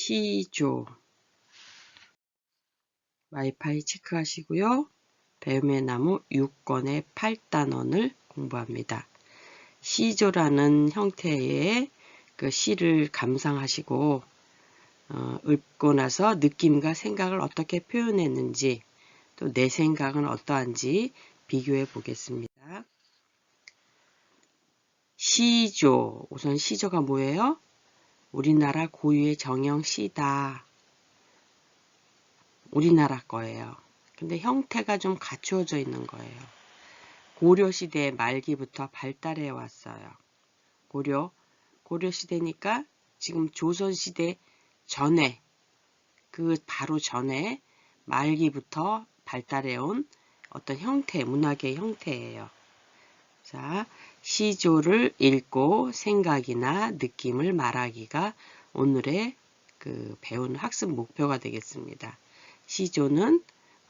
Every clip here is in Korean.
시조. 와이파이 체크하시고요. 배움의 나무 6권의 8단원을 공부합니다. 시조라는 형태의 그 시를 감상하시고 읽고 나서 느낌과 생각을 어떻게 표현했는지 또 내 생각은 어떠한지 비교해 보겠습니다. 시조. 우선 시조가 뭐예요? 우리나라 고유의 정형 시다. 우리나라 거예요. 근데 형태가 좀 갖추어져 있는 거예요. 고려시대 말기부터 발달해 왔어요. 고려시대니까 지금 조선시대 전에, 그 바로 전에 말기부터 발달해 온 어떤 형태, 문학의 형태예요. 자, 시조를 읽고 생각이나 느낌을 말하기가 오늘의 그 배우는 학습 목표가 되겠습니다. 시조는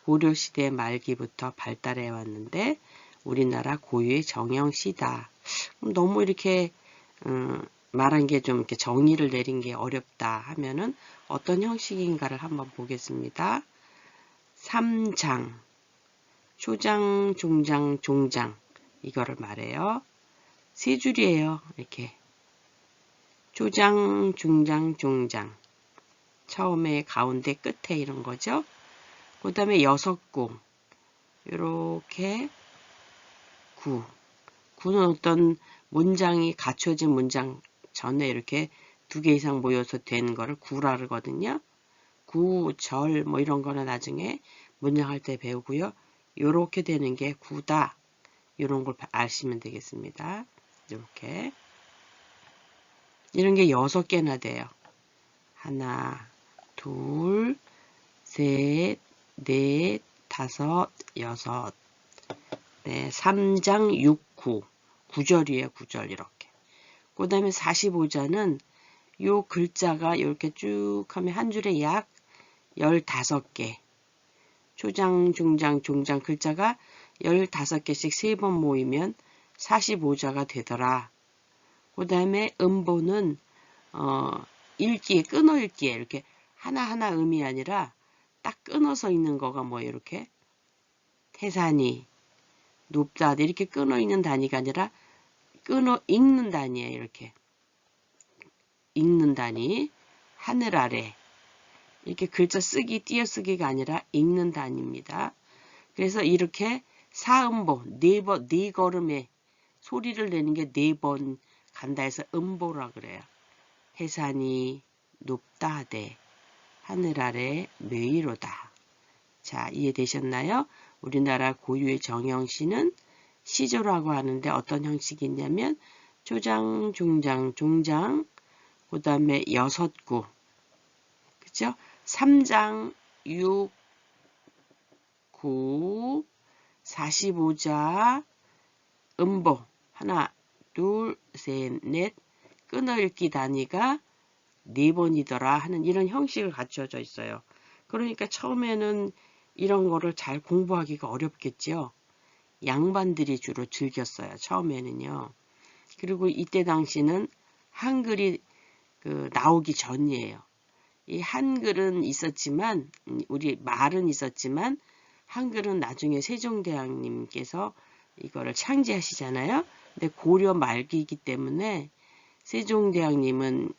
고려시대 말기부터 발달해 왔는데 우리나라 고유의 정형시다. 너무 이렇게 말한 게 좀 이렇게 정의를 내린 게 어렵다 하면은 어떤 형식인가를 한번 보겠습니다. 3장, 초장, 중장, 종장 이거를 말해요. 세 줄이에요. 이렇게 초장, 중장, 종장. 처음에, 가운데, 끝에 이런 거죠. 그 다음에 6구. 이렇게 구. 구는 어떤 문장이 갖춰진 문장 전에 이렇게 2개 이상 모여서 된 거를 구라 그러거든요. 구, 절 뭐 이런 거는 나중에 문장할 때 배우고요. 이렇게 되는 게 구다. 이런 걸 아시면 되겠습니다. 이렇게. 이런 게 6개나 돼요. 하나, 둘, 셋, 넷, 다섯, 여섯. 네, 3장 6구. 9절이에요, 9절 이렇게. 그 다음에 45자는 요 글자가 이렇게 쭉 하면 한 줄에 약 15개. 초장, 중장, 종장 글자가 15개씩 3번 모이면 45자가 되더라. 그 다음에 음보는 읽기에, 끊어 읽기에 이렇게 하나하나 음이 아니라 딱 끊어서 있는 거가 뭐 이렇게 태산이, 높다 이렇게 끊어 있는 단위가 아니라 끊어 읽는 단위예요. 이렇게 읽는 단위, 하늘 아래 이렇게 글자 쓰기, 띄어쓰기가 아니라 읽는 단위입니다. 그래서 이렇게 사음보, 4번, 4걸음에 소리를 내는 게 4번 간다 해서 음보라 그래요. 해산이 높다 하되 하늘 아래 메이로다. 자, 이해되셨나요? 우리나라 고유의 정형시는 시조라고 하는데 어떤 형식이 있냐면 초장, 중장, 종장, 그 다음에 6구, 그죠? 3장, 6, 9, 45자, 음보, 하나, 둘, 셋, 넷, 끊어읽기 단위가 4번이더라 하는 이런 형식을 갖춰져 있어요. 그러니까 처음에는 이런 거를 잘 공부하기가 어렵겠죠. 양반들이 주로 즐겼어요. 처음에는요. 그리고 이때 당시는 한글이 나오기 전이에요. 이 한글은 있었지만, 우리 말은 있었지만 한글은 나중에 세종대왕님께서 이거를 창제하시잖아요. 근데 고려 말기이기 때문에 세종대왕님은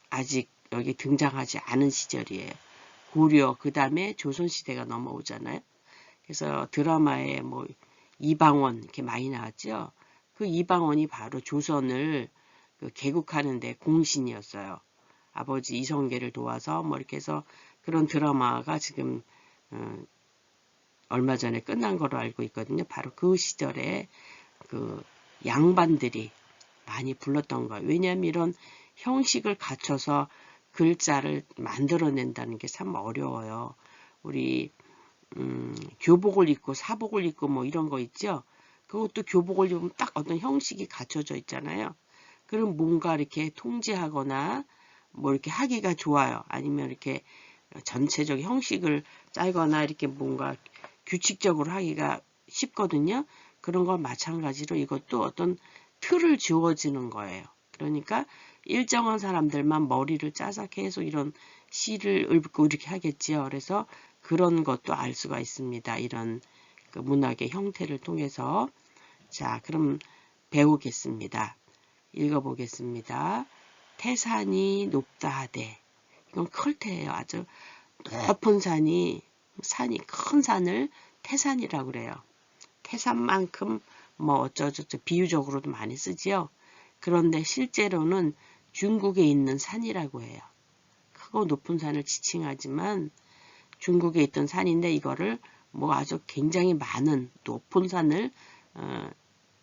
아직 여기 등장하지 않은 시절이에요. 고려, 그 다음에 조선시대가 넘어오잖아요. 그래서 드라마에 뭐 이방원 이렇게 많이 나왔죠. 그 이방원이 바로 조선을 개국하는데 공신이었어요. 아버지 이성계를 도와서 뭐 이렇게 해서 그런 드라마가 지금 얼마 전에 끝난 거로 알고 있거든요. 바로 그 시절에 그 양반들이 많이 불렀던 거예요. 왜냐하면 이런 형식을 갖춰서 글자를 만들어낸다는 게 참 어려워요. 우리 교복을 입고 사복을 입고 뭐 이런 거 있죠. 그것도 교복을 입으면 딱 어떤 형식이 갖춰져 있잖아요. 그럼 뭔가 이렇게 통제하거나 뭐 이렇게 하기가 좋아요. 아니면 이렇게 전체적 형식을 짜거나 이렇게 뭔가 규칙적으로 하기가 쉽거든요. 그런 건 마찬가지로 이것도 어떤 틀을 주어지는 거예요. 그러니까 일정한 사람들만 머리를 짜서 계속 이런 시를 읊고 이렇게 하겠지요. 그래서 그런 것도 알 수가 있습니다. 이런 그 문학의 형태를 통해서. 자, 그럼 배우겠습니다. 읽어보겠습니다. 태산이 높다 하되. 이건 클테예요. 아주 높은 산이 큰 산을 태산이라고 그래요. 태산만큼 뭐 어쩌저쩌 비유적으로도 많이 쓰지요. 그런데 실제로는 중국에 있는 산이라고 해요. 크고 높은 산을 지칭하지만 중국에 있던 산인데 이거를 뭐 아주 굉장히 많은 높은 산을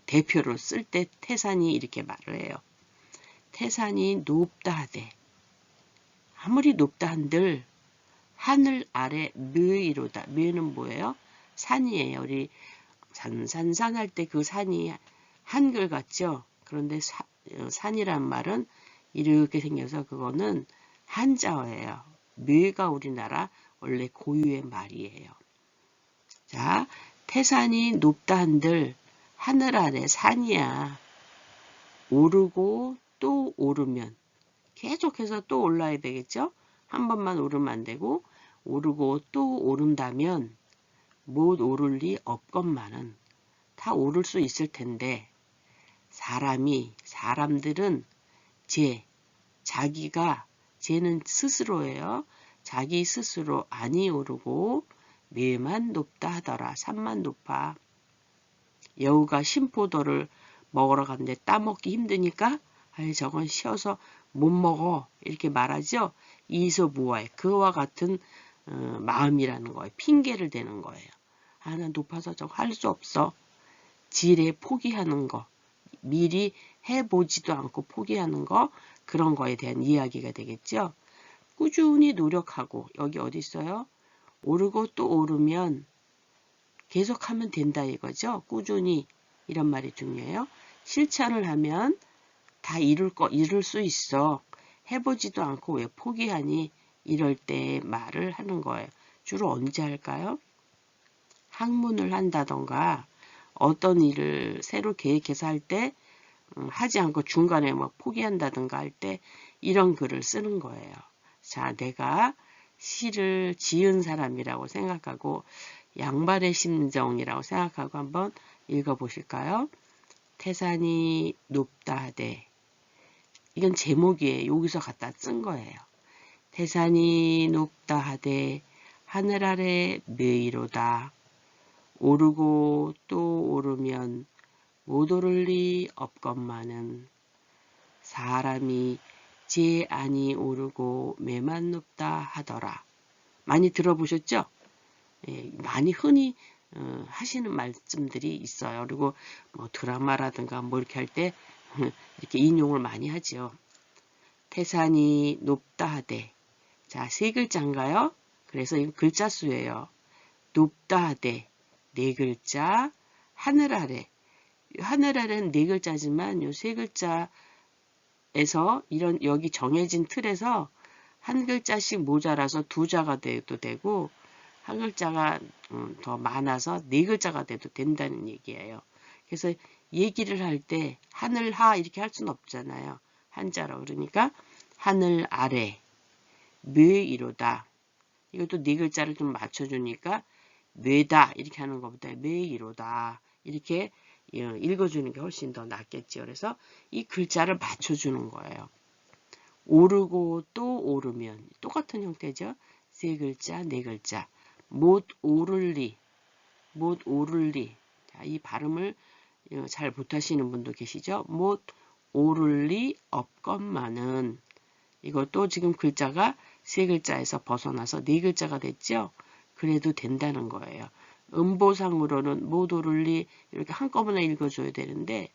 대표로 쓸 때 태산이 이렇게 말을 해요. 태산이 높다 하되 아무리 높다 한들 하늘 아래 묘이로다. 묘는 뭐예요? 산이에요. 우리 산산산 할 때 그 산이 한글 같죠? 그런데 산이란 말은 이렇게 생겨서 그거는 한자어예요. 묘가 우리나라 원래 고유의 말이에요. 자, 태산이 높다 한들 하늘 아래 산이야. 오르고 또 오르면 계속해서 또 올라야 되겠죠? 한 번만 오르면 안 되고 오르고 또 오른다면 못 오를 리 없건만은 다 오를 수 있을 텐데 사람들은 자기가 쟤는 스스로예요. 자기 스스로 아니 오르고 묘만 높다 하더라. 산만 높아. 여우가 심포도를 먹으러 갔는데 따먹기 힘드니까 아이 저건 쉬어서 못 먹어 이렇게 말하죠. 이소무화의 그와 같은 마음이라는 거예요. 핑계를 대는 거예요. 아, 난 높아서 저거 할 수 없어. 지레 포기하는 거. 미리 해보지도 않고 포기하는 거. 그런 거에 대한 이야기가 되겠죠. 꾸준히 노력하고 여기 어디 있어요? 오르고 또 오르면 계속하면 된다 이거죠. 꾸준히 이런 말이 중요해요. 실천을 하면 다 이룰 수 있어. 해보지도 않고 왜 포기하니? 이럴 때 말을 하는 거예요. 주로 언제 할까요? 학문을 한다던가 어떤 일을 새로 계획해서 할 때 하지 않고 중간에 뭐 포기한다든가 할 때 이런 글을 쓰는 거예요. 자, 내가 시를 지은 사람이라고 생각하고 양발의 심정이라고 생각하고 한번 읽어보실까요? 태산이 높다 하되 이건 제목이에요. 여기서 갖다 쓴 거예요. 태산이 높다 하되 하늘 아래 묘이로다. 오르고 또 오르면 못 오를 리 없건만은 사람이 제 안이 오르고 매만 높다 하더라. 많이 들어보셨죠? 예, 많이 흔히 하시는 말씀들이 있어요. 그리고 뭐 드라마라든가 뭐 이렇게 할 때 이렇게 인용을 많이 하죠. 태산이 높다 하되 자, 세 글자인가요? 그래서 이거 글자 수예요. 높다 하되 네 글자, 하늘 아래. 하늘 아래는 네 글자지만 요 세 글자에서 이런 여기 정해진 틀에서 한 글자씩 모자라서 두 자가 돼도 되고 한 글자가 더 많아서 네 글자가 돼도 된다는 얘기예요. 그래서 얘기를 할 때 하늘 하 이렇게 할 수는 없잖아요. 한자로. 그러니까 하늘 아래 묘이로다. 이것도 네 글자를 좀 맞춰주니까 묘다 이렇게 하는 것보다 묘이로다 이렇게 읽어주는 게 훨씬 더 낫겠죠. 그래서 이 글자를 맞춰주는 거예요. 오르고 또 오르면 똑같은 형태죠. 세 글자, 네 글자. 못 오를 리. 자, 이 발음을 잘 못하시는 분도 계시죠. 못 오를 리 없건만은 이것도 지금 글자가 세 글자에서 벗어나서 네 글자가 됐죠. 그래도 된다는 거예요. 음보상으로는 못 오를 리 이렇게 한꺼번에 읽어줘야 되는데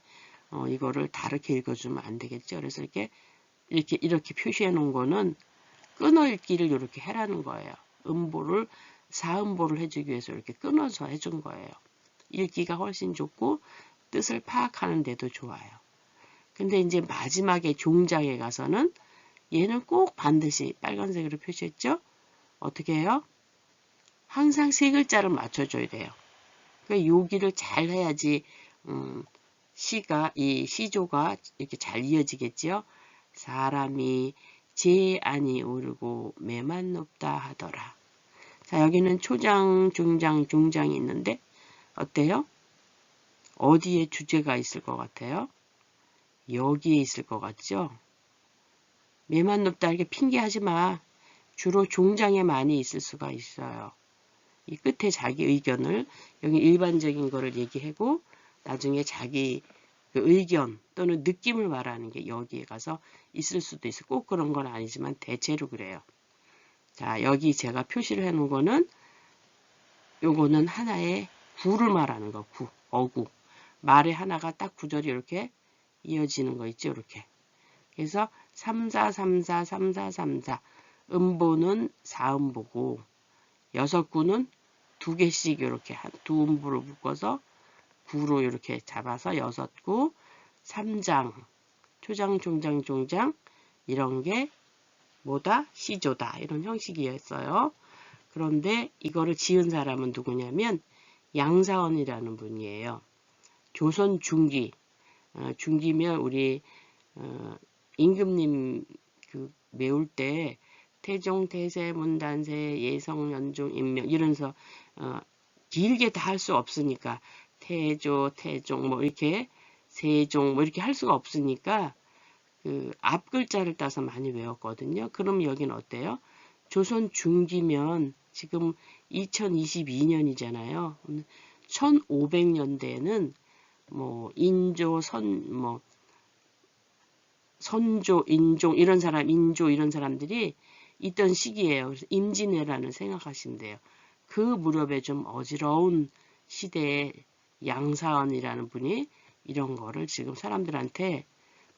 이거를 다르게 읽어주면 안 되겠죠. 그래서 이렇게 표시해 놓은 거는 끊어 읽기를 이렇게 해라는 거예요. 음보를 사음보를 해주기 위해서 이렇게 끊어서 해준 거예요. 읽기가 훨씬 좋고 뜻을 파악하는 데도 좋아요. 근데 이제 마지막에 종장에 가서는 얘는 꼭 반드시 빨간색으로 표시했죠? 어떻게 해요? 항상 세 글자를 맞춰줘야 돼요. 그러니까 여기를 잘 해야지 이 시조가 이렇게 잘 이어지겠죠? 사람이 제 안이 오르고 매만 높다 하더라. 자, 여기는 초장, 중장, 중장이 있는데 어때요? 어디에 주제가 있을 것 같아요? 여기에 있을 것 같죠? 매만 높다 이렇게 핑계하지 마. 주로 종장에 많이 있을 수가 있어요. 이 끝에 자기 의견을 여기 일반적인 거를 얘기하고 나중에 자기 그 의견 또는 느낌을 말하는 게 여기에 가서 있을 수도 있어. 꼭 그런 건 아니지만 대체로 그래요. 자, 여기 제가 표시를 해놓은 거는 요거는 하나의 구를 말하는 거, 구, 어구. 말의 하나가 딱 구절이 이렇게 이어지는 거 있죠, 이렇게. 그래서 3사, 3사, 3사, 3사. 음보는 4음보고 6구는 2개씩 이렇게 두 음보를 묶어서 9로 이렇게 잡아서 6구, 3장, 초장, 종장, 종장 이런 게 뭐다? 시조다. 이런 형식이었어요. 그런데 이거를 지은 사람은 누구냐면 양사원이라는 분이에요. 조선 중기, 중기면 우리 임금님 그 메울 때 태종, 태세, 문단세, 예성, 연종, 임명 이러면서 길게 다 할 수 없으니까 태조, 태종 뭐 이렇게 세종 뭐 이렇게 할 수가 없으니까 그 앞 글자를 따서 많이 외웠거든요. 그럼 여기는 어때요? 조선 중기면 지금 2022년이잖아요. 1500년대에는 뭐 인조, 선조, 인종 이런 사람, 인조 이런 사람들이 있던 시기예요. 그래서 임진왜란을 생각하시면 돼요. 그 무렵에 좀 어지러운 시대에 양사원이라는 분이 이런 거를 지금 사람들한테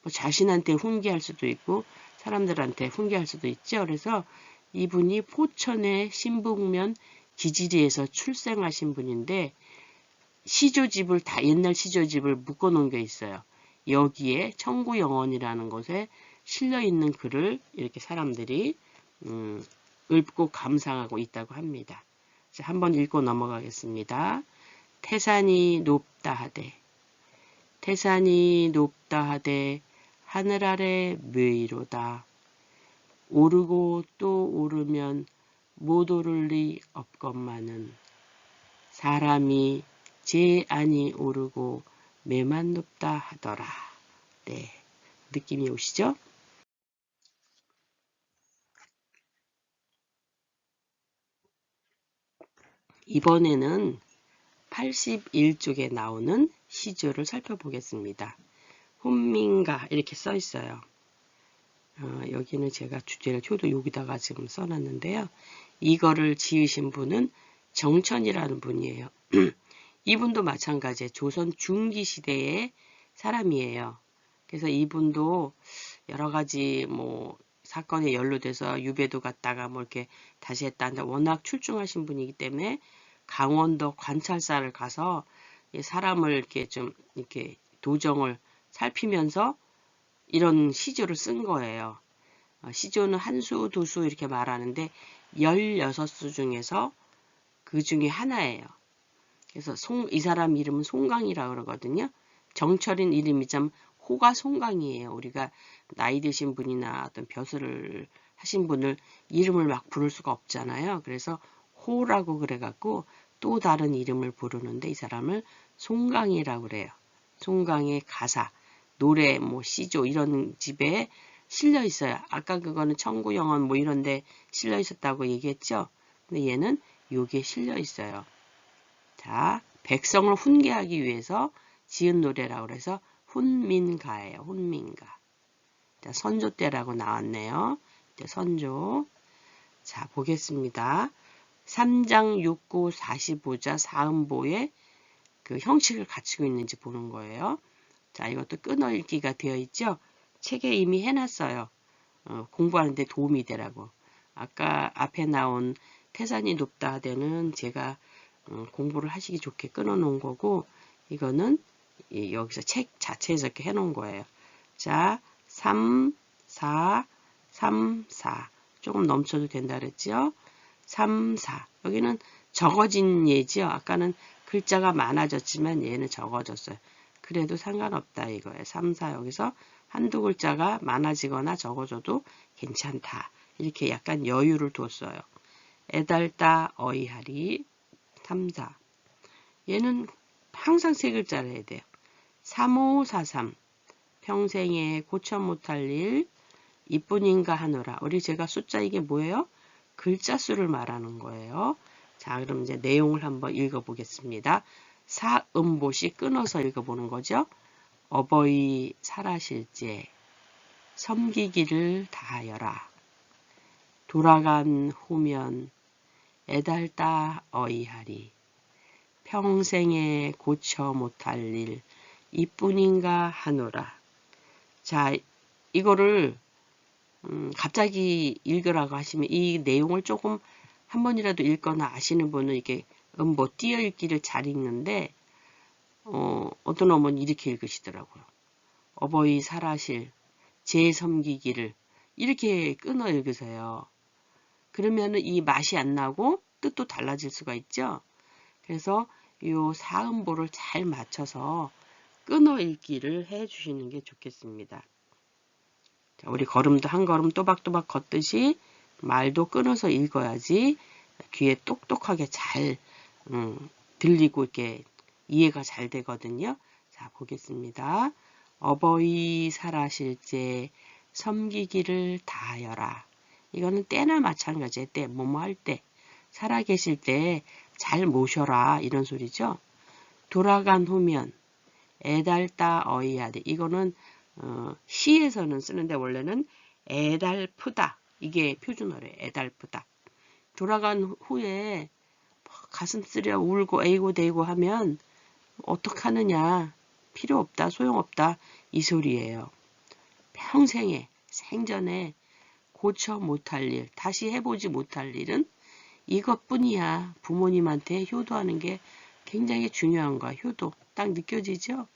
뭐 자신한테 훈계할 수도 있고 사람들한테 훈계할 수도 있죠. 그래서 이분이 포천의 신북면 기지리에서 출생하신 분인데 시조집을 다 옛날 시조집을 묶어놓은 게 있어요. 여기에 청구영원이라는 곳에 실려있는 글을 이렇게 사람들이 읊고 감상하고 있다고 합니다. 자, 한번 읽고 넘어가겠습니다. 태산이 높다 하되 태산이 높다 하되 하늘 아래 묘이로다. 오르고 또 오르면 못 오를 리 없건만은 사람이 제 안이 오르고 매만 높다 하더라. 네, 느낌이 오시죠? 이번에는 81쪽에 나오는 시조를 살펴보겠습니다. 훈민가 이렇게 써 있어요. 여기는 제가 주제를 효도 여기다가 지금 써놨는데요. 이거를 지으신 분은 정천이라는 분이에요. 이분도 마찬가지예요. 조선 중기 시대의 사람이에요. 그래서 이분도 여러 가지 뭐 사건에 연루돼서 유배도 갔다가 뭐 이렇게 다시 했다는데 워낙 출중하신 분이기 때문에 강원도 관찰사를 가서 사람을 이렇게 좀 이렇게 도정을 살피면서 이런 시조를 쓴 거예요. 시조는 한수, 두수 이렇게 말하는데 16수 중에서 그 중에 하나예요. 그래서 이 사람 이름은 송강이라고 그러거든요. 정철인 이름이 참 호가 송강이에요. 우리가 나이 드신 분이나 어떤 벼슬을 하신 분을 이름을 막 부를 수가 없잖아요. 그래서 호라고 그래갖고 또 다른 이름을 부르는데 이 사람을 송강이라고 그래요. 송강의 가사, 노래, 뭐 시조 이런 집에 실려 있어요. 아까 그거는 청구영원 뭐 이런데 실려 있었다고 얘기했죠. 근데 얘는 여기에 실려 있어요. 자, 백성을 훈계하기 위해서 지은 노래라고 해서 훈민가예요. 훈민가. 자, 선조 때라고 나왔네요. 이제 선조. 자, 보겠습니다. 3장 6구 45자 4음보의 그 형식을 갖추고 있는지 보는 거예요. 자, 이것도 끊어읽기가 되어 있죠. 책에 이미 해놨어요. 공부하는데 도움이 되라고. 아까 앞에 나온 태산이 높다 하되는 제가 공부를 하시기 좋게 끊어놓은 거고 이거는 여기서 책 자체에서 이렇게 해놓은 거예요. 자, 3, 4, 3, 4 조금 넘쳐도 된다 그랬죠. 3, 4 여기는 적어진 예죠. 아까는 글자가 많아졌지만 얘는 적어졌어요. 그래도 상관없다 이거예요. 3, 4 여기서 한두 글자가 많아지거나 적어져도 괜찮다. 이렇게 약간 여유를 뒀어요. 애달다 어이하리 3, 4. 얘는 항상 세 글자를 해야 돼요. 3543 평생에 고쳐 못할 일 이뿐인가 하노라. 우리 제가 숫자 이게 뭐예요? 글자 수를 말하는 거예요. 자, 그럼 이제 내용을 한번 읽어보겠습니다. 사음보시 끊어서 읽어보는 거죠. 어버이 살아실제 섬기기를 다하여라. 돌아간 후면 애달다 어이하리. 평생에 고쳐 못할 일 이뿐인가 하노라. 자, 이거를 갑자기 읽으라고 하시면 이 내용을 조금 한 번이라도 읽거나 아시는 분은 이렇게 뭐 띄어읽기를 잘 읽는데 어떤 어머니 이렇게 읽으시더라고요. 어버이 살아실 제 섬기기를 이렇게 끊어 읽으세요. 그러면은 이 맛이 안 나고 뜻도 달라질 수가 있죠. 그래서 요 사음보를 잘 맞춰서 끊어 읽기를 해 주시는 게 좋겠습니다. 자, 우리 걸음도 한 걸음 또박또박 걷듯이 말도 끊어서 읽어야지 귀에 똑똑하게 잘 들리고 이렇게 이해가 잘 되거든요. 자, 보겠습니다. 어버이 살아실제 섬기기를 다하여라. 이거는 때나 마찬가지예요. 때, 뭐뭐 할 때, 살아계실 때 잘 모셔라 이런 소리죠. 돌아간 후면 애달다 어이하되 이거는 시에서는 쓰는데 원래는 애달프다. 이게 표준어래요. 애달프다. 돌아간 후에 가슴 쓰려 울고 애이고 대이고 하면 어떡하느냐. 필요 없다. 소용없다. 이 소리예요. 평생에 생전에 고쳐 못할 일, 다시 해보지 못할 일은 이것뿐이야. 부모님한테 효도하는 게 굉장히 중요한 거야. 효도. 딱 느껴지죠?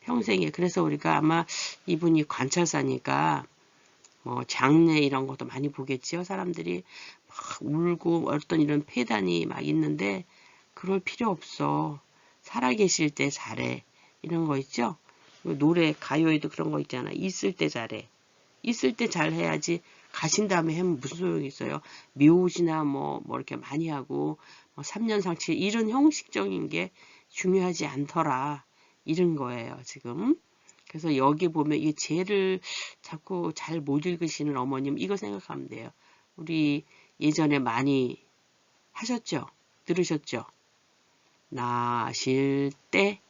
평생에. 그래서 우리가 아마 이분이 관찰사니까 뭐 장례 이런 것도 많이 보겠지요. 사람들이 막 울고 어떤 이런 폐단이 막 있는데 그럴 필요 없어. 살아계실 때 잘해. 이런 거 있죠? 노래, 가요에도 그런 거 있잖아. 있을 때 잘해. 있을 때 잘해야지 가신 다음에 하면 무슨 소용이 있어요. 묘지나 뭐 이렇게 많이 하고 3년 상치 이런 형식적인 게 중요하지 않더라. 이런 거예요, 지금. 그래서 여기 보면 이 죄를 자꾸 잘 못 읽으시는 어머님 이거 생각하면 돼요. 우리 예전에 많이 하셨죠? 들으셨죠? 나실 때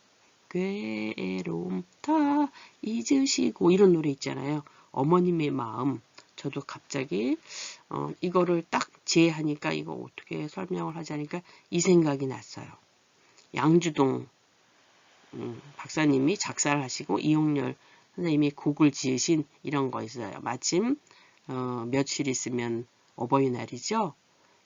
괴로움 다 잊으시고 이런 노래 있잖아요. 어머님의 마음. 저도 갑자기 이거를 딱 제하니까 이거 어떻게 설명을 하자니까 이 생각이 났어요. 양주동 박사님이 작사를 하시고 이용렬 선생님이 곡을 지으신 이런 거 있어요. 마침 며칠 있으면 어버이날이죠.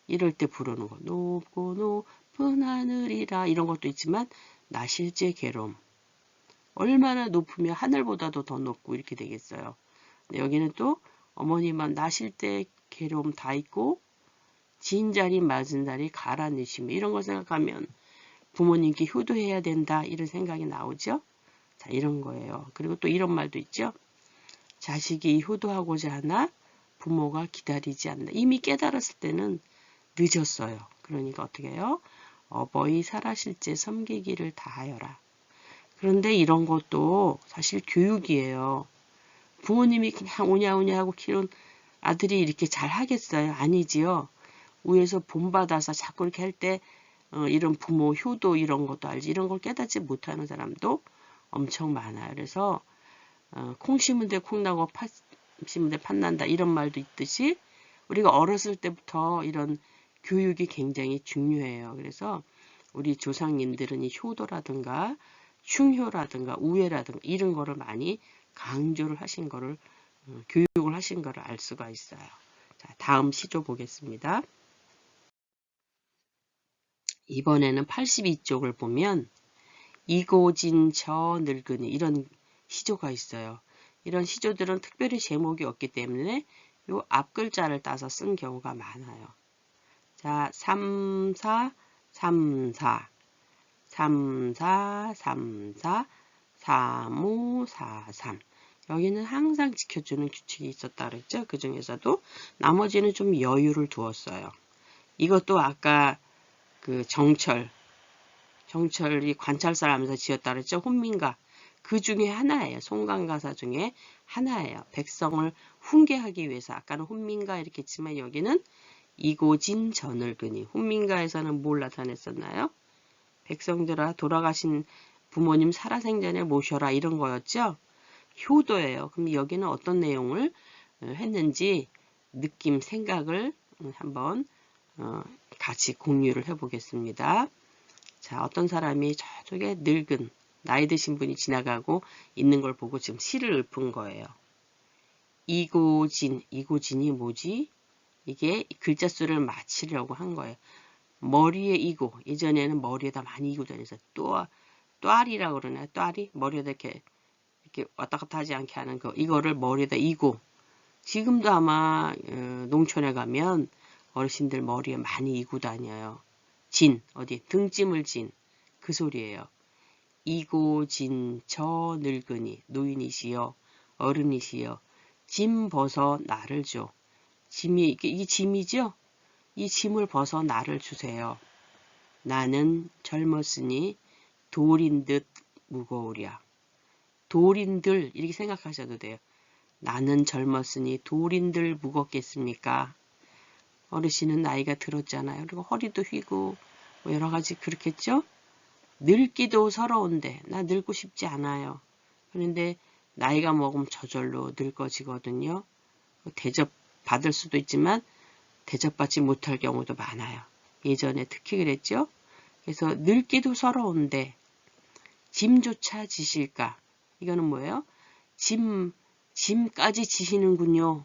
이럴 때 부르는 거. 높고 높은 하늘이라 이런 것도 있지만 나 실제 괴로움. 얼마나 높으면 하늘보다도 더 높고 이렇게 되겠어요. 여기는 또 어머니만 나실 때 괴로움 다 있고 진자리 맞은 자리 가라앉으시며 이런 거 생각하면 부모님께 효도해야 된다 이런 생각이 나오죠. 자, 이런 거예요. 그리고 또 이런 말도 있죠. 자식이 효도하고자 하나 부모가 기다리지 않는다. 이미 깨달았을 때는 늦었어요. 그러니까 어떻게 해요? 어버이 살아실제 섬기기를 다하여라. 그런데 이런 것도 사실 교육이에요. 부모님이 그냥 오냐오냐 하고 키운 아들이 이렇게 잘 하겠어요? 아니지요. 위에서 본받아서 자꾸 이렇게 할 때 이런 부모 효도 이런 것도 알지 이런 걸 깨닫지 못하는 사람도 엄청 많아요. 그래서 콩 심은 데 콩 나고 팥 심은 데 팥 난다 이런 말도 있듯이 우리가 어렸을 때부터 이런 교육이 굉장히 중요해요. 그래서 우리 조상님들은 이 효도라든가 충효라든가 우애라든가 이런 거를 많이 강조를 하신 거를 교육을 하신 거를 알 수가 있어요. 자, 다음 시조 보겠습니다. 이번에는 82쪽을 보면 이고진 저 늙은이 이런 시조가 있어요. 이런 시조들은 특별히 제목이 없기 때문에 요 앞 글자를 따서 쓴 경우가 많아요. 자, 34, 34, 34, 34, 35, 43. 여기는 항상 지켜주는 규칙이 있었다 그랬죠. 그 중에서도 나머지는 좀 여유를 두었어요. 이것도 아까 그 정철이 관찰사를 하면서 지었다 그랬죠. 혼민가. 그 중에 하나예요. 송강가사 중에 하나예요. 백성을 훈계하기 위해서. 아까는 혼민가 이렇게 했지만 여기는 이고진 저늙으니. 혼민가에서는 뭘 나타냈었나요? 백성들아 돌아가신 부모님 살아생전에 모셔라 이런 거였죠. 효도예요. 그럼 여기는 어떤 내용을 했는지 느낌, 생각을 한번 같이 공유를 해보겠습니다. 자, 어떤 사람이 저쪽에 늙은 나이 드신 분이 지나가고 있는 걸 보고 지금 시를 읊은 거예요. 이고진이 뭐지? 이게 글자 수를 맞추려고 한 거예요. 머리에 이고, 예전에는 머리에다 많이 이고 다녀서 또알이라고 그러나요? 또알이? 머리에다 이렇게 왔다 갔다 하지 않게 하는 거. 이거를 머리에다 이고, 지금도 아마 농촌에 가면 어르신들 머리에 많이 이고 다녀요. 어디 등짐을 그 소리예요. 이고진 저 늙으니 노인이시여 어른이시여 짐 벗어 나를 줘. 이게 짐이죠? 이 짐을 벗어 나를 주세요. 나는 젊었으니 돌인 듯 무거우랴. 돌인들 이렇게 생각하셔도 돼요. 나는 젊었으니 돌인들 무겁겠습니까? 어르신은 나이가 들었잖아요. 그리고 허리도 휘고 뭐 여러 가지 그렇겠죠? 늙기도 서러운데 나 늙고 싶지 않아요. 그런데 나이가 먹으면 저절로 늙어지거든요. 대접 받을 수도 있지만 대접받지 못할 경우도 많아요. 예전에 특히 그랬죠. 그래서 늙기도 서러운데 짐조차 지실까? 이거는 뭐예요? 짐까지 지시는군요.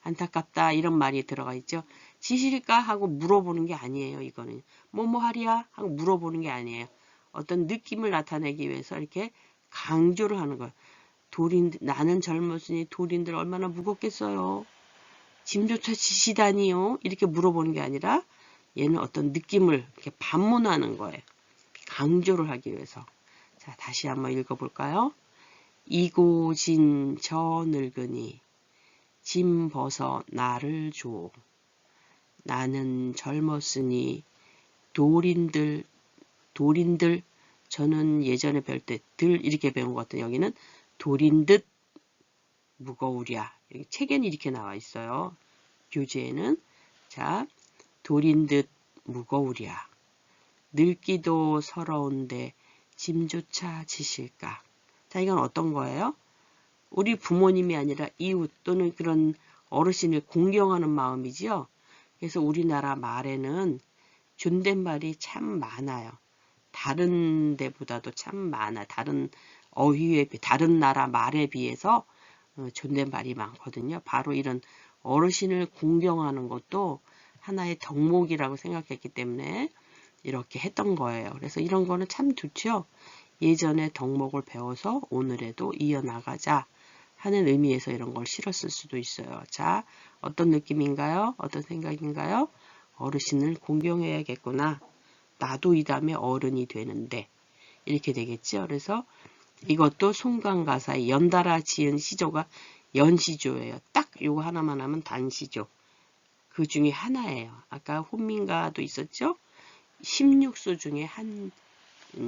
안타깝다 이런 말이 들어가 있죠. 지실까 하고 물어보는 게 아니에요. 이거는 뭐 하랴 하고 물어보는 게 아니에요. 어떤 느낌을 나타내기 위해서 이렇게 강조를 하는 거예요. 나는 젊었으니 돌인들 얼마나 무겁겠어요. 짐조차 지시다니요. 이렇게 물어보는 게 아니라 얘는 어떤 느낌을 이렇게 반문하는 거예요. 강조를 하기 위해서. 자, 다시 한번 읽어볼까요? 이고진 저 늙으니 짐 벗어 나를 줘. 나는 젊었으니 돌인들 저는 예전에 배울 때 들 이렇게 배운 것 같아요. 여기는 돌인 듯 무거우랴. 여기 책에는 이렇게 나와 있어요. 교재에는 자 돌인 듯 무거우랴. 늙기도 서러운데 짐조차 지실까. 자, 이건 어떤 거예요? 우리 부모님이 아니라 이웃 또는 그런 어르신을 공경하는 마음이지요. 그래서 우리나라 말에는 존댓말이 참 많아요. 다른 데보다도 참 많아. 다른 다른 나라 말에 비해서 존댓말이 많거든요. 바로 이런 어르신을 공경하는 것도 하나의 덕목이라고 생각했기 때문에 이렇게 했던 거예요. 그래서 이런 거는 참 좋죠. 예전에 덕목을 배워서 오늘에도 이어나가자 하는 의미에서 이런 걸 실었을 수도 있어요. 자, 어떤 느낌인가요? 어떤 생각인가요? 어르신을 공경해야겠구나. 나도 이 다음에 어른이 되는데 이렇게 되겠죠. 그래서 이것도 송강가사의 연달아 지은 시조가 연시조예요. 딱 요거 하나만 하면 단시조. 그 중에 하나예요. 아까 혼민가도 있었죠. 16수 중에 한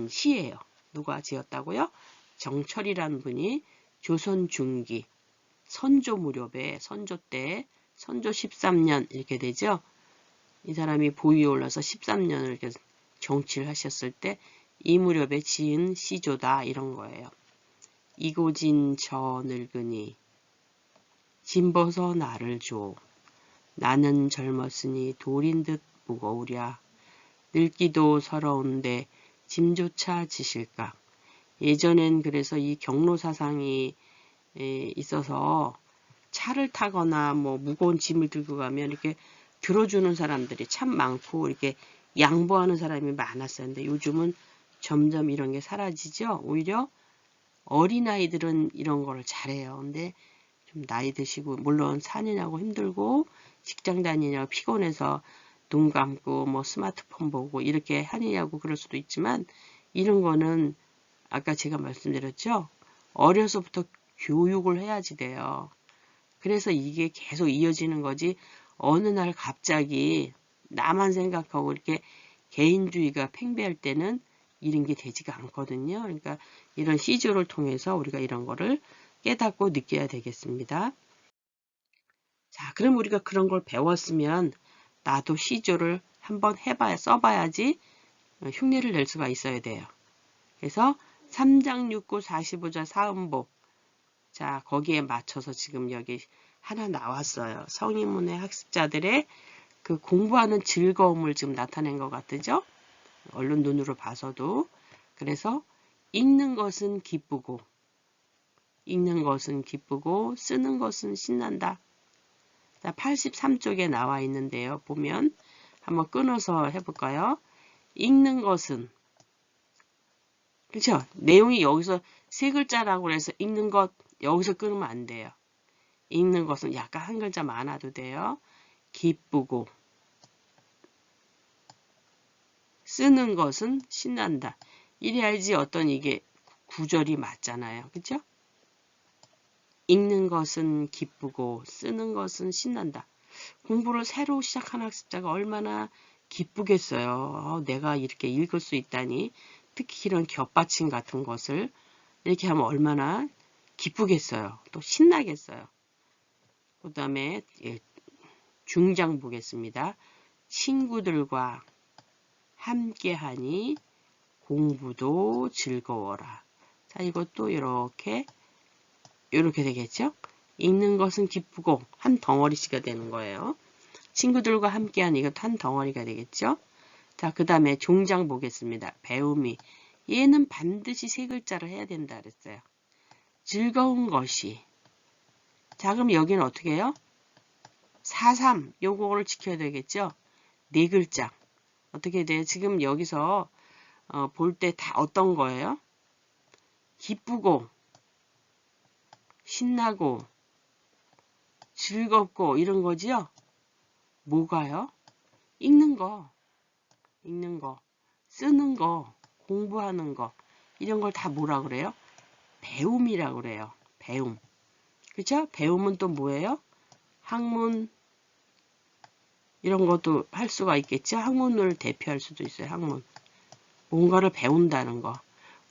시예요. 누가 지었다고요? 정철이라는 분이 조선 중기 선조 무렵에 선조 때 선조 13년 이렇게 되죠. 이 사람이 보위에 올라서 13년을 이렇게 정치를 하셨을 때 이 무렵에 지은 시조다 이런 거예요. 이고진 저 늙으니 짐 벗어 나를 줘. 나는 젊었으니 돌인 듯 무거우랴. 늙기도 서러운데 짐조차 지실까. 예전엔 그래서 이 경로 사상이 있어서 차를 타거나 뭐 무거운 짐을 들고 가면 이렇게 들어주는 사람들이 참 많고 이렇게 양보하는 사람이 많았어요. 근데 요즘은 점점 이런 게 사라지죠. 오히려 어린아이들은 이런 걸 잘해요. 근데 좀 나이 드시고 물론 사느냐고 힘들고 직장 다니냐고 피곤해서 눈 감고 뭐 스마트폰 보고 이렇게 하느냐고 그럴 수도 있지만 이런 거는 아까 제가 말씀드렸죠. 어려서부터 교육을 해야지 돼요. 그래서 이게 계속 이어지는 거지 어느 날 갑자기 나만 생각하고 이렇게 개인주의가 팽배할 때는 이런 게 되지가 않거든요. 그러니까 이런 시조를 통해서 우리가 이런 거를 깨닫고 느껴야 되겠습니다. 자, 그럼 우리가 그런 걸 배웠으면 나도 시조를 한번 써봐야지 흉내를 낼 수가 있어야 돼요. 그래서 3장 6구 45자 사음보. 자, 거기에 맞춰서 지금 여기 하나 나왔어요. 성인문의 학습자들의 그 공부하는 즐거움을 지금 나타낸 것 같죠? 얼른 눈으로 봐서도. 그래서 읽는 것은 기쁘고 쓰는 것은 신난다. 자, 83쪽에 나와 있는데요. 보면 한번 끊어서 해볼까요? 읽는 것은 그렇죠? 내용이 여기서 세 글자라고 해서 읽는 것 여기서 끊으면 안 돼요. 읽는 것은 약간 한 글자 많아도 돼요. 기쁘고 쓰는 것은 신난다. 이래야지 어떤 이게 구절이 맞잖아요. 그렇죠? 읽는 것은 기쁘고 쓰는 것은 신난다. 공부를 새로 시작하는 학습자가 얼마나 기쁘겠어요. 내가 이렇게 읽을 수 있다니. 특히 이런 겹받침 같은 것을 이렇게 하면 얼마나 기쁘겠어요. 또 신나겠어요. 그 다음에 중장 보겠습니다. 친구들과 함께하니 공부도 즐거워라. 자, 이것도 이렇게 되겠죠? 읽는 것은 기쁘고 한 덩어리씩이 되는 거예요. 친구들과 함께하니 이것도 한 덩어리가 되겠죠? 자, 그 다음에 종장 보겠습니다. 배움이. 얘는 반드시 세 글자를 해야 된다 그랬어요. 즐거운 것이. 자, 그럼 여기는 어떻게 해요? 4.3 요거를 지켜야 되겠죠? 네 글자. 어떻게 돼요? 지금 여기서 볼 때 다 어떤 거예요? 기쁘고 신나고 즐겁고 이런 거지요? 뭐가요? 읽는 거, 쓰는 거, 공부하는 거 이런 걸 다 뭐라 그래요? 배움이라고 그래요. 배움. 그렇죠? 배움은 또 뭐예요? 학문 이런 것도 할 수가 있겠죠? 학문을 대표할 수도 있어요. 학문. 뭔가를 배운다는 거.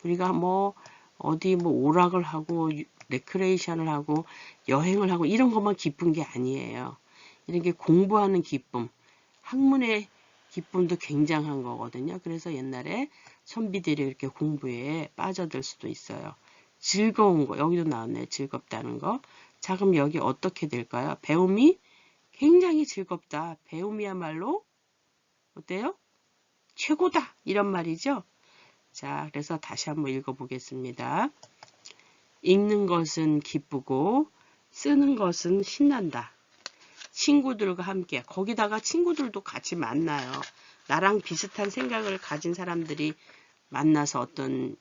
우리가 어디 오락을 하고 레크레이션을 하고 여행을 하고 이런 것만 기쁜 게 아니에요. 이렇게 공부하는 기쁨, 학문의 기쁨도 굉장한 거거든요. 그래서 옛날에 선비들이 이렇게 공부에 빠져들 수도 있어요. 즐거운 거, 여기도 나왔네요. 즐겁다는 거. 자, 그럼 여기 어떻게 될까요? 배움이 굉장히 즐겁다. 배움이야말로 어때요? 최고다. 이런 말이죠. 자, 그래서 다시 한번 읽어보겠습니다. 읽는 것은 기쁘고 쓰는 것은 신난다. 친구들과 함께. 거기다가 친구들도 같이 만나요. 나랑 비슷한 생각을 가진 사람들이 만나서 어떤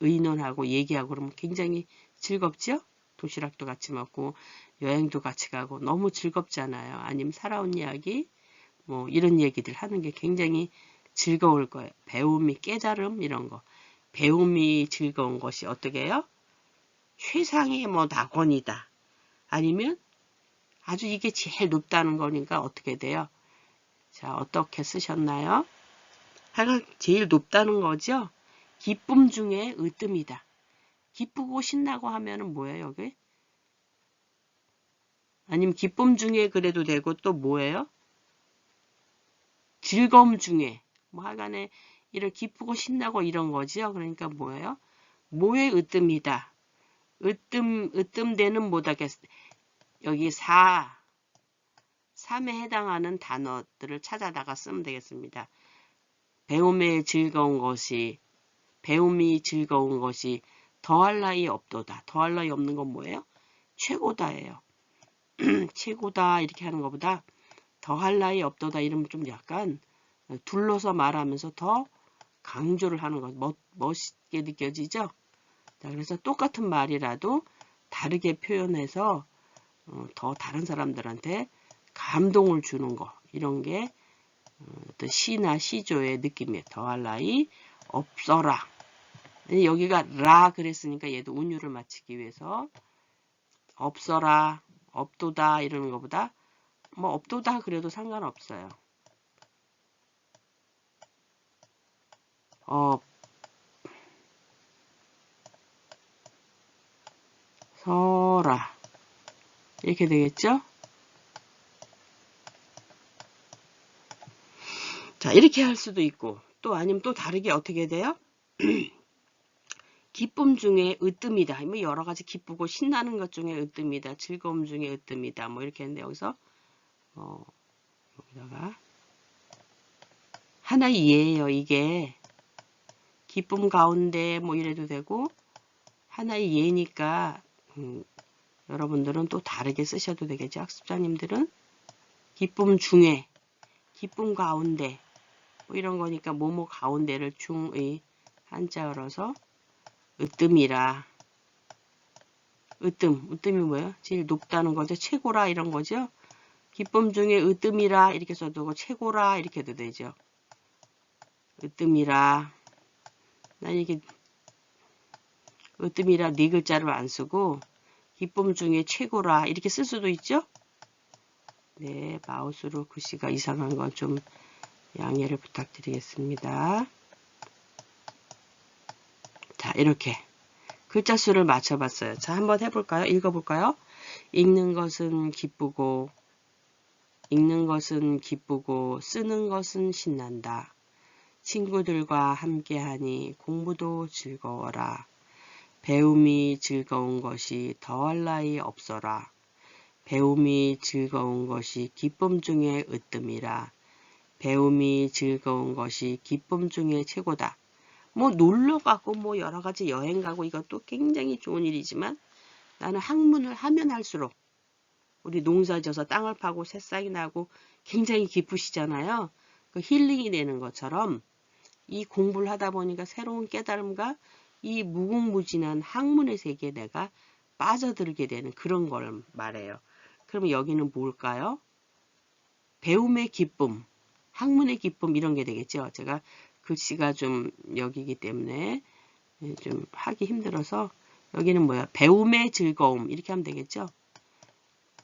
의논하고 얘기하고 그러면 굉장히 즐겁죠? 도시락도 같이 먹고 여행도 같이 가고 너무 즐겁잖아요. 아니면 살아온 이야기 이런 얘기들 하는 게 굉장히 즐거울 거예요. 배움이 깨달음 이런 거. 배움이 즐거운 것이 어떻게 해요? 최상의 낙원이다. 아니면 아주 이게 제일 높다는 거니까 어떻게 돼요? 자, 어떻게 쓰셨나요? 하여간 제일 높다는 거죠? 기쁨 중에 으뜸이다. 기쁘고 신나고 하면은 뭐예요, 여기? 아니면 기쁨 중에 그래도 되고 또 뭐예요? 즐거움 중에. 하여간에 이런 기쁘고 신나고 이런 거지요. 그러니까 뭐예요? 뭐의 으뜸이다. 으뜸되는 뭐다겠어. 여기 3에 해당하는 단어들을 찾아다가 쓰면 되겠습니다. 배움이 즐거운 것이 더할 나위 없도다. 더할 나위 없는 건 뭐예요? 최고다예요. 최고다 이렇게 하는 것보다 더할 나위 없도다 이러면 좀 약간 둘러서 말하면서 더 강조를 하는 거 멋있게 느껴지죠? 자, 그래서 똑같은 말이라도 다르게 표현해서 더 다른 사람들한테 감동을 주는 거 이런 게 어떤 시나 시조의 느낌이에요. 더할 나위 없어라. 여기가 라 그랬으니까 얘도 운율을 맞추기 위해서 없어라, 없도다 이러는 것보다 뭐 없도다 그래도 상관없어요. 없어라 이렇게 되겠죠? 자, 이렇게 할 수도 있고 또 아니면 또 다르게 어떻게 돼요? 기쁨 중에 으뜸이다. 뭐 여러 가지 기쁘고 신나는 것 중에 으뜸이다. 즐거움 중에 으뜸이다. 뭐 이렇게 했는데 여기서 여기다가 하나 예예요. 이게 기쁨 가운데 뭐 이래도 되고 하나의 예니까 여러분들은 또 다르게 쓰셔도 되겠죠. 학습자님들은 기쁨 중에 기쁨 가운데 뭐 이런 거니까 뭐뭐 가운데를 중의 한자열어서 으뜸이라. 으뜸이 뭐예요? 제일 높다는 거죠. 최고라 이런 거죠. 기쁨 중에 으뜸이라 이렇게 써두고 최고라 이렇게 해도 되죠. 으뜸이라. 난 이게 으뜸이라 네 글자를 안 쓰고 기쁨 중에 최고라 이렇게 쓸 수도 있죠. 네, 마우스로 글씨가 이상한 건 좀 양해를 부탁드리겠습니다. 자, 이렇게 글자 수를 맞춰봤어요. 자, 한번 해볼까요? 읽어볼까요? 읽는 것은 기쁘고 쓰는 것은 신난다. 친구들과 함께하니 공부도 즐거워라. 배움이 즐거운 것이 더할 나위 없어라. 배움이 즐거운 것이 기쁨 중에 으뜸이라. 배움이 즐거운 것이 기쁨 중에 최고다. 뭐 놀러 가고 뭐 여러 가지 여행 가고 이것도 굉장히 좋은 일이지만 나는 학문을 하면 할수록 우리 농사 져서 땅을 파고 새싹이 나고 굉장히 기쁘시잖아요. 그 힐링이 되는 것처럼 이 공부를 하다 보니까 새로운 깨달음과 이 무궁무진한 학문의 세계에 내가 빠져들게 되는 그런 걸 말해요. 그러면 여기는 뭘까요? 배움의 기쁨, 학문의 기쁨 이런 게 되겠죠. 제가 글씨가 좀 여기기 때문에 좀 하기 힘들어서 여기는 뭐야? 배움의 즐거움 이렇게 하면 되겠죠.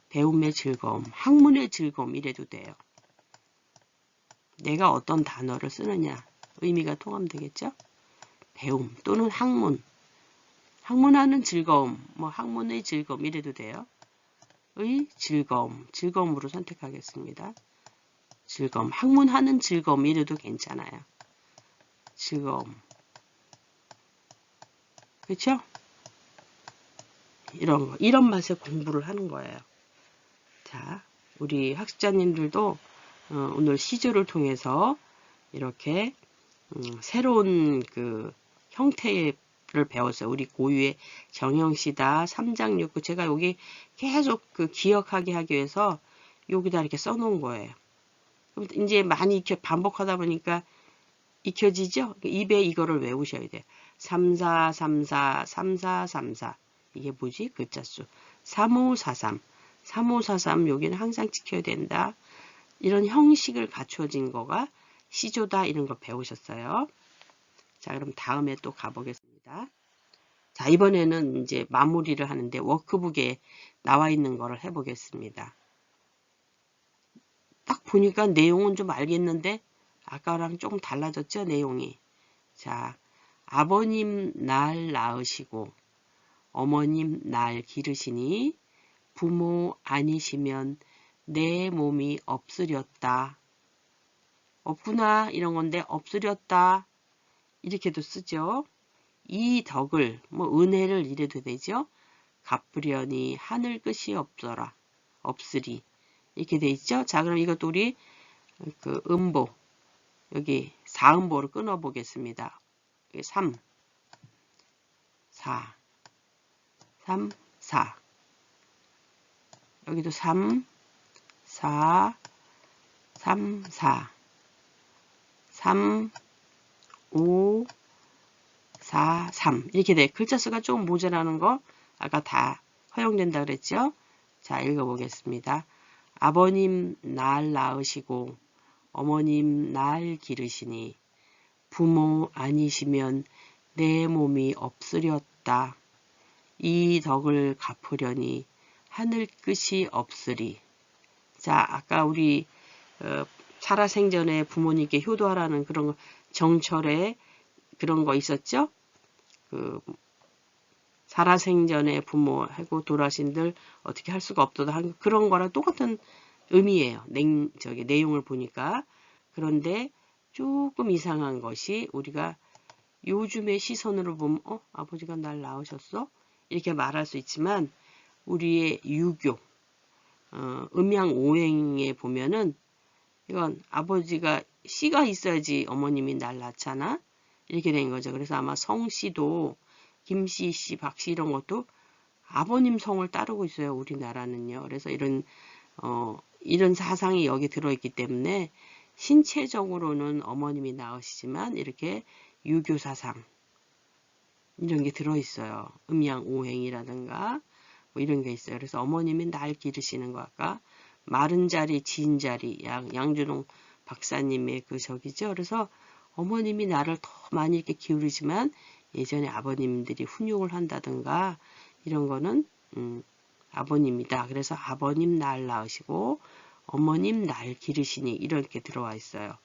배움의 즐거움, 학문의 즐거움 이래도 돼요. 내가 어떤 단어를 쓰느냐 의미가 통하되겠죠. 배움 또는 학문, 학문하는 즐거움, 뭐 학문의 즐거움 이래도 돼요. 의 즐거움, 즐거움으로 선택하겠습니다. 즐거움, 학문하는 즐거움 이래도 괜찮아요. 즐거움, 그렇죠? 이런 거, 이런 맛에 공부를 하는 거예요. 자, 우리 학습자님들도 오늘 시조를 통해서 이렇게 새로운 그 형태를 배웠어요. 우리 고유의 정형시다, 삼장육구. 제가 여기 계속 그 기억하게 하기 위해서 여기다 이렇게 써놓은 거예요. 이제 많이 반복하다 보니까 익혀지죠? 입에 이거를 외우셔야 돼요. 34, 34, 34, 34. 이게 뭐지? 글자수. 3543. 3543 여기는 항상 지켜야 된다. 이런 형식을 갖춰진 거가 시조다 이런 거 배우셨어요. 자, 그럼 다음에 또 가보겠습니다. 자, 이번에는 이제 마무리를 하는데 워크북에 나와 있는 거를 해보겠습니다. 딱 보니까 내용은 좀 알겠는데 아까랑 조금 달라졌죠, 내용이. 자, 아버님 날 낳으시고 어머님 날 기르시니 부모 아니시면 내 몸이 없으렸다. 없구나 이런 건데 없으렸다 이렇게도 쓰죠. 이 덕을 뭐 은혜를 이래도 되죠. 갚으려니 하늘 끝이 없어라. 없으리 이렇게 돼 있죠. 자, 그럼 이것도 우리 그 음보 여기 4음보를 끊어 보겠습니다. 3 4 3 4 여기도 3 4 3 4 3 5 4 3 이렇게 돼. 글자 수가 조금 모자라는 거 아까 다 허용된다 그랬죠. 자, 읽어보겠습니다. 아버님 날 낳으시고 어머님 날 기르시니 부모 아니시면 내 몸이 없으렸다. 이 덕을 갚으려니 하늘 끝이 없으리. 자, 아까 우리 살아생전에 부모님께 효도하라는 그런 거, 정철에 그런 거 있었죠? 그 살아생전에 부모하고 돌아신들 어떻게 할 수가 없도다 하는 그런 거랑 똑같은 의미예요. 내용을 보니까. 그런데 조금 이상한 것이 우리가 요즘의 시선으로 보면 아버지가 날 낳으셨어? 이렇게 말할 수 있지만 우리의 유교, 음양오행에 보면은 이건 아버지가 씨가 있어야지 어머님이 날 낳잖아. 이렇게 된 거죠. 그래서 아마 성씨도 김씨, 씨, 박씨 이런 것도 아버님 성을 따르고 있어요. 우리나라는요. 그래서 이런 사상이 여기 들어있기 때문에 신체적으로는 어머님이 낳으시지만 이렇게 유교 사상 이런 게 들어있어요. 음양오행이라든가 뭐 이런 게 있어요. 그래서 어머님이 날 기르시는 거 아까 마른 자리, 진 자리 양준홍 박사님의 그 저기죠. 그래서 어머님이 나를 더 많이 이렇게 기울이지만 예전에 아버님들이 훈육을 한다든가 이런 거는 아버님이다. 그래서 아버님 날 낳으시고 어머님 날 기르시니 이렇게 들어와 있어요.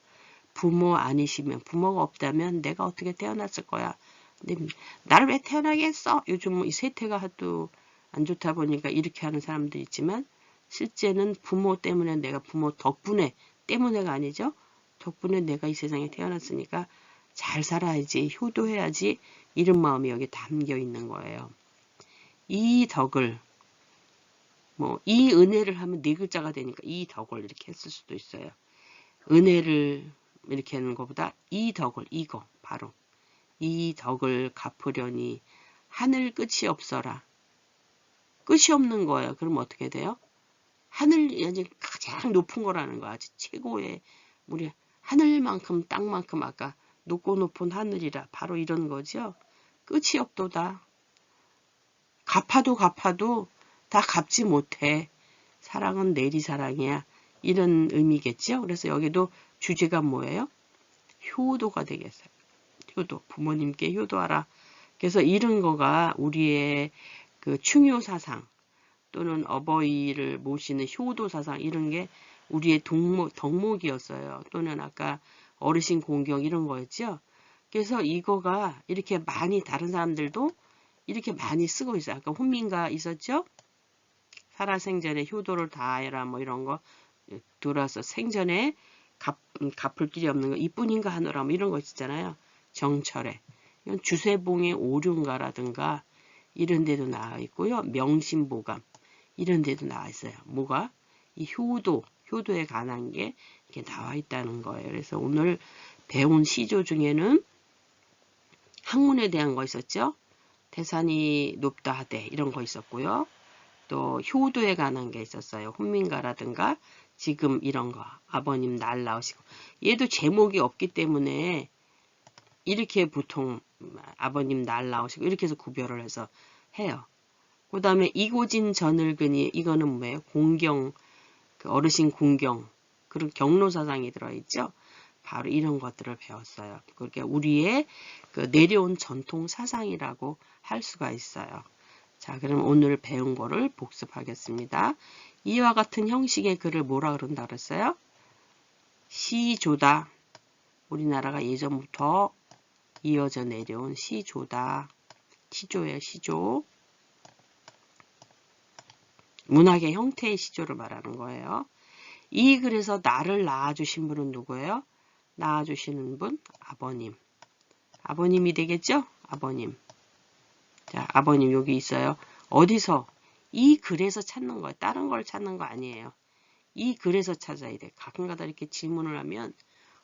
부모 아니시면 부모가 없다면 내가 어떻게 태어났을 거야. 근데 나를 왜 태어나게 했어? 요즘 이 세태가 하도 안 좋다 보니까 이렇게 하는 사람도 있지만 실제는 부모 때문에 내가 부모 때문에가 아니죠. 덕분에 내가 이 세상에 태어났으니까 잘 살아야지, 효도해야지 이런 마음이 여기 담겨 있는 거예요. 이 덕을 이 은혜를 하면 네 글자가 되니까 이 덕을 이렇게 했을 수도 있어요. 은혜를 이렇게 하는 것보다 이 덕을 이거 바로 이 덕을 갚으려니 하늘 끝이 없어라. 끝이 없는 거예요. 그럼 어떻게 돼요? 하늘이 가장 높은 거라는 거야. 아주 최고의 우리 하늘만큼 땅만큼 아까 높고 높은 하늘이라 바로 이런 거죠. 끝이 없도다. 갚아도 다 갚지 못해. 사랑은 내리사랑이야. 이런 의미겠죠. 그래서 여기도 주제가 뭐예요? 효도가 되겠어요. 효도. 부모님께 효도하라. 그래서 이런 거가 우리의 그 충효사상 또는 어버이를 모시는 효도사상 이런 게 우리의 덕목이었어요. 또는 아까 어르신 공경 이런 거였죠. 그래서 이거가 이렇게 많이 다른 사람들도 이렇게 많이 쓰고 있어요. 아까 혼민가 있었죠? 살아생전에 효도를 다해라 뭐 이런 거 돌아서 생전에 갚을 길이 없는 거 이뿐인가 하노라 뭐 이런 거 있잖아요. 정철에. 이건 주세봉의 오륜가라든가 이런 데도 나와 있고요. 명심보감 이런 데도 나와 있어요. 뭐가? 이 효도에 관한 게 이렇게 나와 있다는 거예요. 그래서 오늘 배운 시조 중에는 학문에 대한 거 있었죠. 태산이 높다 하되 이런 거 있었고요. 또 효도에 관한 게 있었어요. 혼민가라든가 지금 이런 거 아버님 날 낳으시고 얘도 제목이 없기 때문에 이렇게 보통 아버님 날 낳으시고 이렇게 해서 구별을 해서 해요. 그 다음에 이고진 저늙은이 이거는 뭐예요? 공경 그 어르신 공경 그런 경로사상이 들어있죠. 바로 이런 것들을 배웠어요. 그러니까 우리의 그 내려온 전통 사상이라고 할 수가 있어요. 자, 그럼 오늘 배운 거를 복습하겠습니다. 이와 같은 형식의 글을 뭐라 그런다 그랬어요? 시조다. 우리나라가 예전부터 이어져 내려온 시조다. 시조예요, 시조. 문학의 형태의 시조를 말하는 거예요. 이 글에서 나를 낳아주신 분은 누구예요? 낳아주시는 분? 아버님. 아버님이 되겠죠? 아버님. 자, 아버님 여기 있어요. 어디서? 이 글에서 찾는 거예요. 다른 걸 찾는 거 아니에요. 이 글에서 찾아야 돼. 가끔가다 이렇게 질문을 하면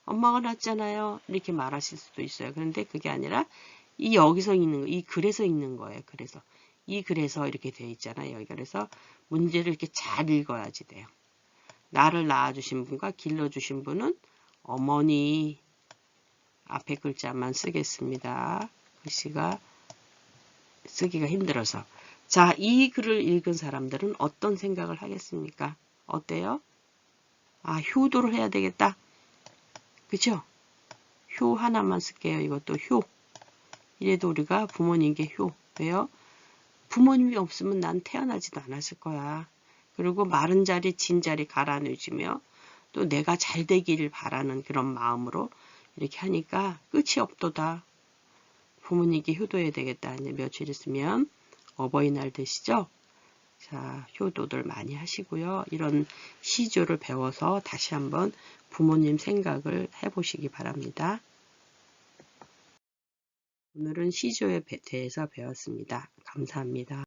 엄마가 낳았잖아요. 이렇게 말하실 수도 있어요. 그런데 그게 아니라 이 여기서 있는 거, 이 글에서 있는 거예요. 그래서 이 글에서 이렇게 돼 있잖아요. 여기 그래서 문제를 이렇게 잘 읽어야지 돼요. 나를 낳아주신 분과 길러주신 분은 어머니. 앞에 글자만 쓰겠습니다. 글씨가 쓰기가 힘들어서. 자, 이 글을 읽은 사람들은 어떤 생각을 하겠습니까? 어때요? 아, 효도를 해야 되겠다. 그죠? 효 하나만 쓸게요. 이것도 효. 이래도 우리가 부모님께 효. 왜요? 부모님이 없으면 난 태어나지도 않았을 거야. 그리고 마른 자리, 진 자리 가라앉으며 또 내가 잘 되기를 바라는 그런 마음으로 이렇게 하니까 끝이 없도다. 부모님께 효도해야 되겠다. 이제 며칠 있으면 어버이날 되시죠? 자, 효도들 많이 하시고요. 이런 시조를 배워서 다시 한번 부모님 생각을 해보시기 바랍니다. 오늘은 시조에 대해서 배웠습니다. 감사합니다.